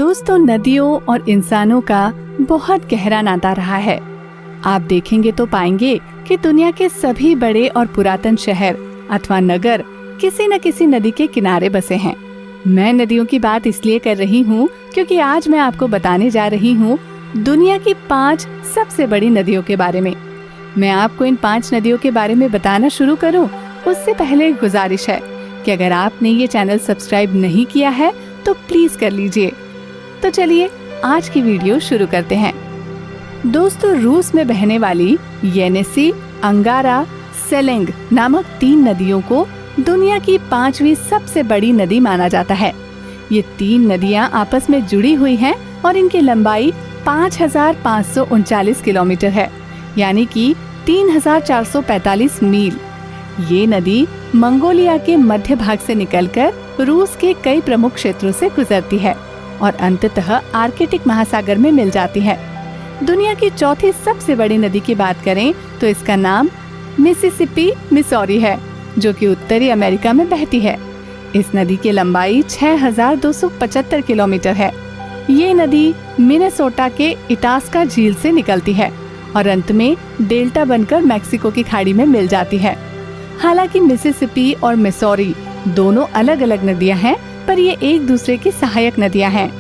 दोस्तों, नदियों और इंसानों का बहुत गहरा नाता रहा है। आप देखेंगे तो पाएंगे कि दुनिया के सभी बड़े और पुरातन शहर अथवा नगर किसी न किसी नदी के किनारे बसे हैं। मैं नदियों की बात इसलिए कर रही हूँ क्योंकि आज मैं आपको बताने जा रही हूँ दुनिया की 5 सबसे बड़ी नदियों के बारे में। मैं आपको इन 5 नदियों के बारे में बताना शुरू करूँ उससे पहले एक गुजारिश है कि अगर आपने ये चैनल सब्सक्राइब नहीं किया है तो प्लीज कर लीजिए। तो चलिए आज की वीडियो शुरू करते हैं। दोस्तों, रूस में बहने वाली येनेसी, अंगारा, सेलेंग नामक 3 नदियों को दुनिया की 5वीं सबसे बड़ी नदी माना जाता है। ये 3 नदियां आपस में जुड़ी हुई हैं और इनकी लंबाई 5,539 किलोमीटर है, यानी कि 3,445 मील। ये नदी मंगोलिया के मध्य भाग से निकलकर रूस के कई प्रमुख क्षेत्रों से गुजरती है और अंततः आर्कटिक महासागर में मिल जाती है। दुनिया की 4थी सबसे बड़ी नदी की बात करें तो इसका नाम मिसिसिपी मिसौरी है, जो कि उत्तरी अमेरिका में बहती है। इस नदी की लंबाई 6,275 किलोमीटर है। ये नदी मिनेसोटा के इटास्का झील से निकलती है और अंत में डेल्टा बनकर मैक्सिको की खाड़ी में मिल जाती है। हालांकि मिसिसिपी और मिसौरी दोनों अलग अलग नदियां हैं, पर ये एक दूसरे की सहायक नदियां हैं।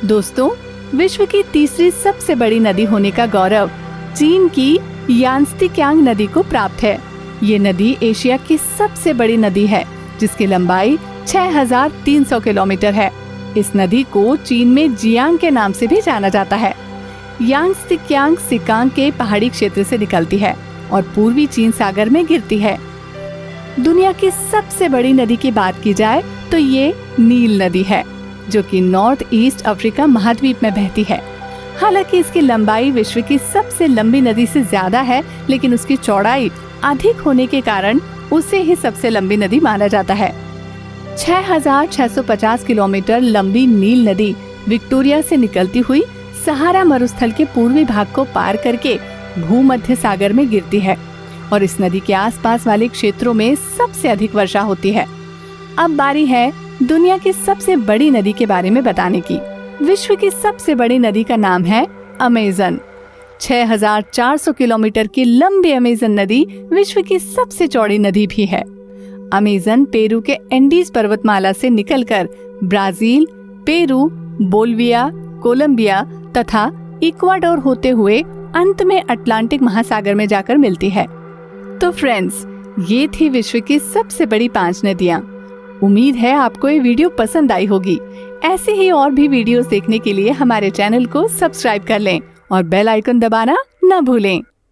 दोस्तों, विश्व की 3री सबसे बड़ी नदी होने का गौरव चीन की यांत्सिकियांग नदी को प्राप्त है। ये नदी एशिया की सबसे बड़ी नदी है, जिसकी लंबाई 6,300 किलोमीटर है। इस नदी को चीन में जियांग के नाम से भी जाना जाता है। यांत्सिकियांग सिकांग के पहाड़ी क्षेत्र से निकलती है और पूर्वी चीन सागर में गिरती है। दुनिया की सबसे बड़ी नदी की बात की जाए तो ये नील नदी है, जो कि नॉर्थ ईस्ट अफ्रीका महाद्वीप में बहती है। हालांकि इसकी लंबाई विश्व की सबसे लंबी नदी से ज्यादा है, लेकिन उसकी चौड़ाई अधिक होने के कारण उसे ही सबसे लंबी नदी माना जाता है। 6,650 किलोमीटर लंबी नील नदी विक्टोरिया से निकलती हुई सहारा मरुस्थल के पूर्वी भाग को पार करके भूमध्य सागर में गिरती है और इस नदी के आसपास वाले क्षेत्रों में सबसे अधिक वर्षा होती है। अब बारी है दुनिया की सबसे बड़ी नदी के बारे में बताने की। विश्व की सबसे बड़ी नदी का नाम है अमेज़न। 6,400 किलोमीटर की लंबी अमेज़न नदी विश्व की सबसे चौड़ी नदी भी है। अमेज़न पेरू के एंडीज पर्वतमाला से निकलकर ब्राजील, पेरू, बोलिविया, कोलंबिया तथा इक्वाडोर होते हुए अंत में अटलांटिक महासागर में जाकर मिलती है। तो फ्रेंड्स, ये थी विश्व की सबसे बड़ी 5 नदियाँ। उम्मीद है आपको ये वीडियो पसंद आई होगी। ऐसे ही और भी वीडियोस देखने के लिए हमारे चैनल को सब्सक्राइब कर लें और बेल आइकन दबाना न भूलें।